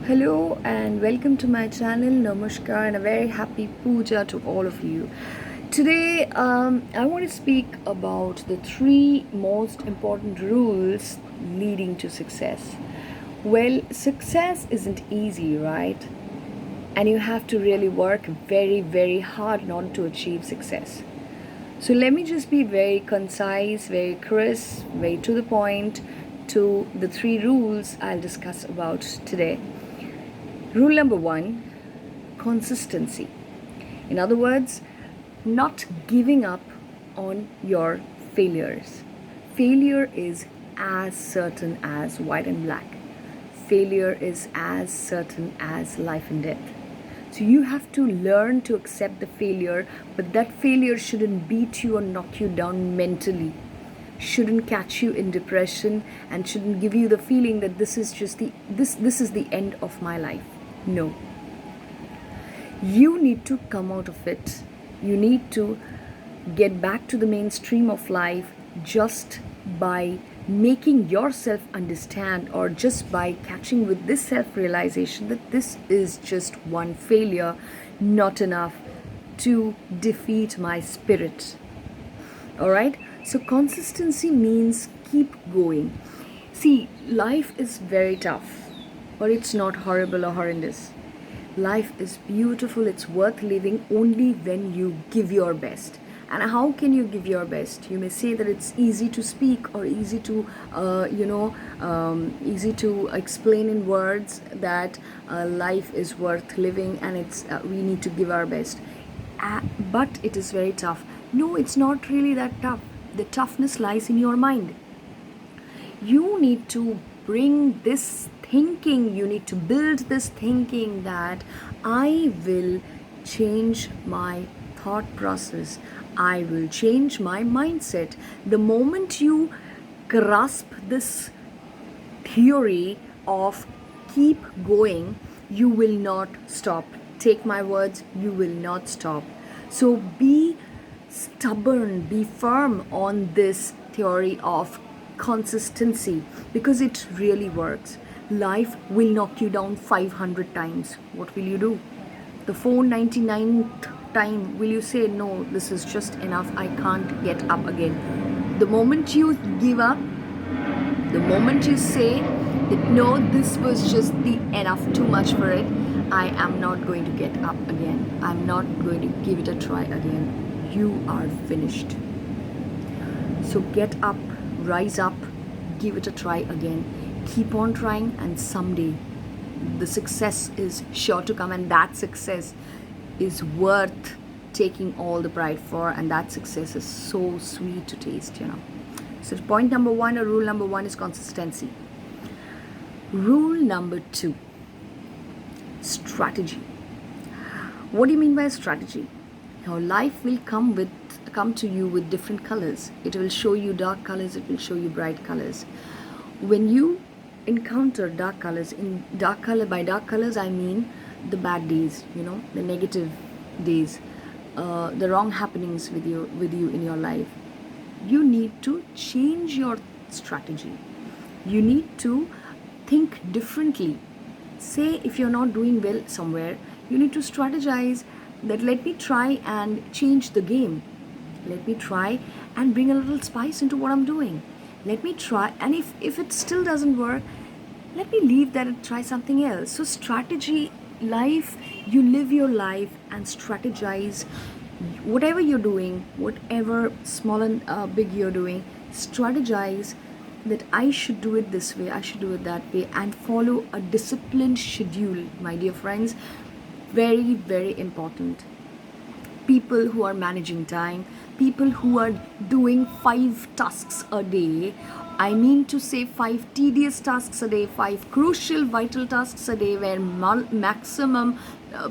Hello and welcome to my channel. Namaskar and a very happy puja to all of you. Today, I want to speak about the three most important rules leading to success. Well, success isn't easy, right? And you have to really work very, very hard in order to achieve success. So let me just be very concise, very crisp, very to the point to the three rules I'll discuss about today. Rule number one, consistency. In other words, not giving up on your failures. Failure is as certain as white and black. Failure is as certain as life and death. So you have to learn to accept the failure, but that failure shouldn't beat you or knock you down mentally. Shouldn't catch you in depression and shouldn't give you the feeling that this is just this is the end of my life. No. You need to come out of it. You need to get back to the mainstream of life just by making yourself understand, or just by catching with this self realization that this is just one failure, not enough to defeat my spirit. All right, so consistency means keep going. See, life is very tough, but it's not horrible or horrendous. Life is beautiful, it's worth living only when you give your best. And how can you give your best? You may say that it's easy to speak or easy to, easy to explain in words that life is worth living and it's we need to give our best. But it is very tough. No, it's not really that tough. The toughness lies in your mind. You need to bring this thinking, you need to build this thinking that I will change my thought process, I will change my mindset. The moment you grasp this theory of keep going, you will not stop. Take my words, you will not stop. So be stubborn, be firm on this theory of consistency, because it really works. Life will knock you down 500 times. What will you do? The 499th time, will you say, no, this is just enough, I can't get up again? The moment you give up, the moment you say that no, this was just the enough, too much for it, I am not going to get up again, I'm not going to give it a try again, you are finished. So get up, rise up, give it a try again, keep on trying, and someday the success is sure to come, and that success is worth taking all the pride for, and that success is so sweet to taste. So point number one, or rule number one, is consistency. Rule number two, strategy. What do you mean by strategy? Your life will come to you with different colors. It will show you dark colors, it will show you bright colors. When you encounter dark colors, by dark colors I mean the bad days, the negative days, the wrong happenings with you in your life, you need to change your strategy. You need to think differently. Say if you're not doing well somewhere, you need to strategize that let me try and change the game. Let me try and bring a little spice into what I'm doing. Let me try, and if it still doesn't work, let me leave that and try something else. So strategy, life, you live your life and strategize. Whatever you're doing, whatever small and big you're doing, strategize that I should do it this way, I should do it that way, and follow a disciplined schedule, my dear friends. Very, very important. People who are managing time, people who are doing 5 tasks a day, I mean to say 5 tedious tasks a day, 5 crucial vital tasks a day, where maximum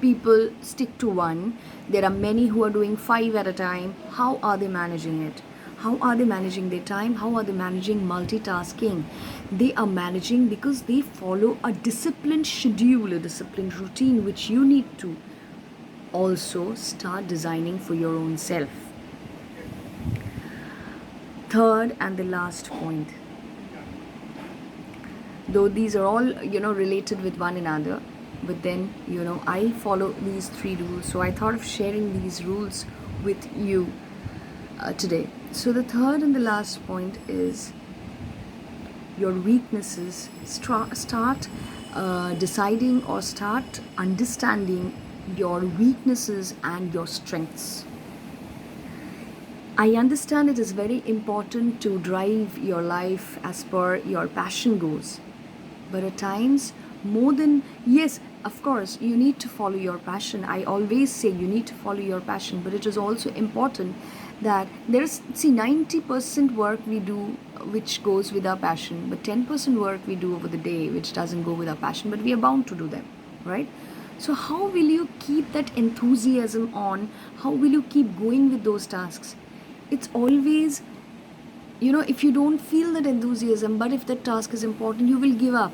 people stick to one. There are many who are doing 5 at a time. How are they managing it? How are they managing their time? How are they managing multitasking? They are managing because they follow a disciplined schedule, a disciplined routine, which you need to also start designing for your own self. Third and the last point, though these are all related with one another. But then I follow these three rules, so I thought of sharing these rules with you today. So the third and the last point is your weaknesses. Start deciding or start understanding your weaknesses and your strengths. I understand it is very important to drive your life as per your passion goes. But at times, more than, yes, of course, you need to follow your passion. I always say you need to follow your passion, but it is also important that there's, see, 90% work we do which goes with our passion, but 10% work we do over the day which doesn't go with our passion, but we are bound to do them, right? So, how will you keep that enthusiasm on? How will you keep going with those tasks? It's always, if you don't feel that enthusiasm, but if that task is important, you will give up.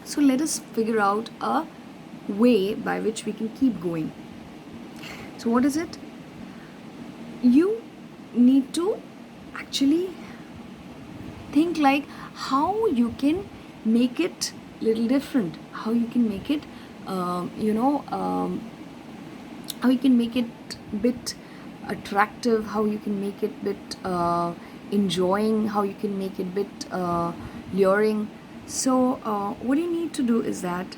So let us figure out a way by which we can keep going. So what is it? You need to actually think like how you can make it little different, how you can make it how you can make it bit attractive, how you can make it bit enjoying, how you can make it bit luring. So what you need to do is that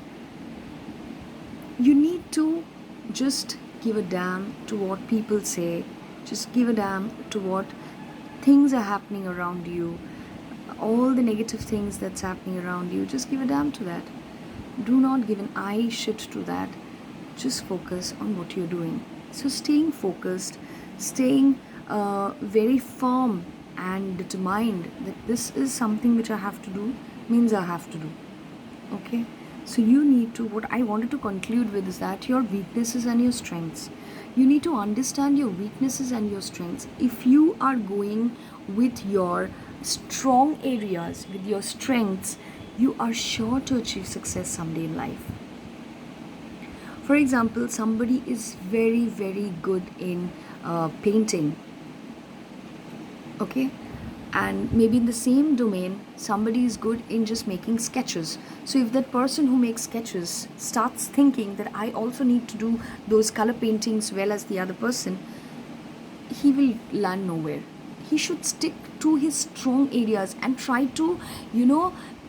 you need to just give a damn to what people say, just give a damn to what things are happening around you, all the negative things that's happening around you, just give a damn to that. Do not give an eye shit to that. Just focus on what you're doing. So staying focused, staying very firm and determined that this is something which I have to do, means I have to do. Okay? So you need to, what I wanted to conclude with is that your weaknesses and your strengths. You need to understand your weaknesses and your strengths. If you are going with your strong areas, with your strengths, you are sure to achieve success someday in life. For example, somebody is very, very good in painting. Okay? And maybe in the same domain, somebody is good in just making sketches. So if that person who makes sketches starts thinking that I also need to do those color paintings well as the other person, he will land nowhere. He should stick to his strong areas and try to,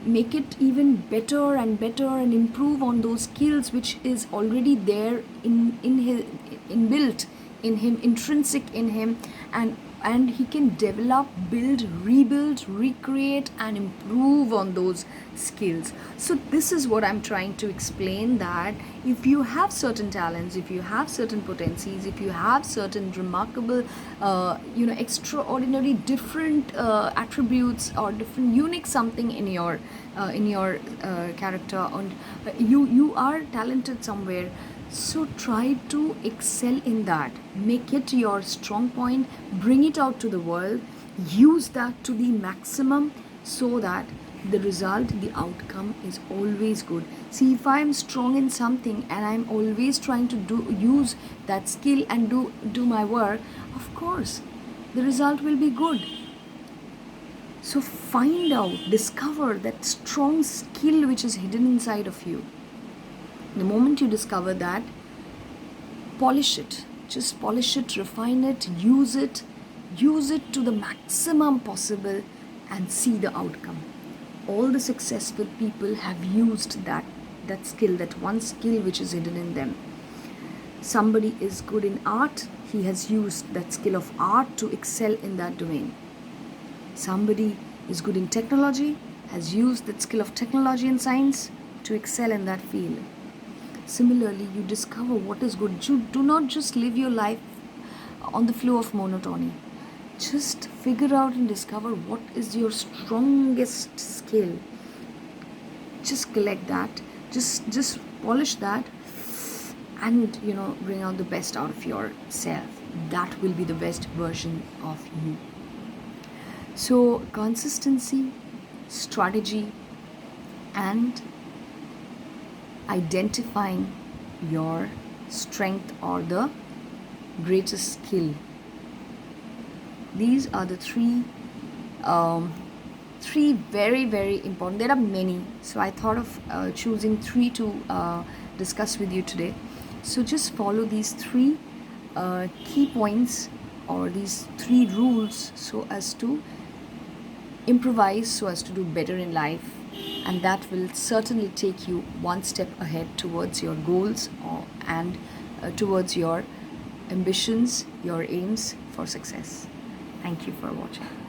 make it even better and better and improve on those skills which is already there in his inbuilt in him, intrinsic in him, and he can develop, build, rebuild, recreate and improve on those skills. So this is what I'm trying to explain, that if you have certain talents, if you have certain potencies, if you have certain remarkable extraordinary different attributes or different unique something in your character, and you are talented somewhere, so try to excel in that. Make it your strong point, bring it out to the world, use that to the maximum so that the result, the outcome is always good. See, if I'm strong in something and I'm always trying to use that skill and do my work, of course, the result will be good. So find out, discover that strong skill which is hidden inside of you. The moment you discover that, polish it. Just polish it, refine it, use it to the maximum possible and see the outcome. All the successful people have used that skill, that one skill which is hidden in them. Somebody is good in art, he has used that skill of art to excel in that domain. Somebody is good in technology, has used that skill of technology and science to excel in that field. Similarly, you discover what is good. You do not just live your life on the flow of monotony. Just figure out and discover what is your strongest skill. Just collect that. Just polish that, and bring out the best out of yourself. That will be the best version of you. So consistency, strategy, and identifying your strength or the greatest skill. These are the three three very, very important. There are many, so I thought of choosing three to discuss with you today. So just follow these three key points or these three rules so as to improvise, so as to do better in life, and that will certainly take you one step ahead towards your goals and towards your ambitions, your aims for success. Thank you for watching.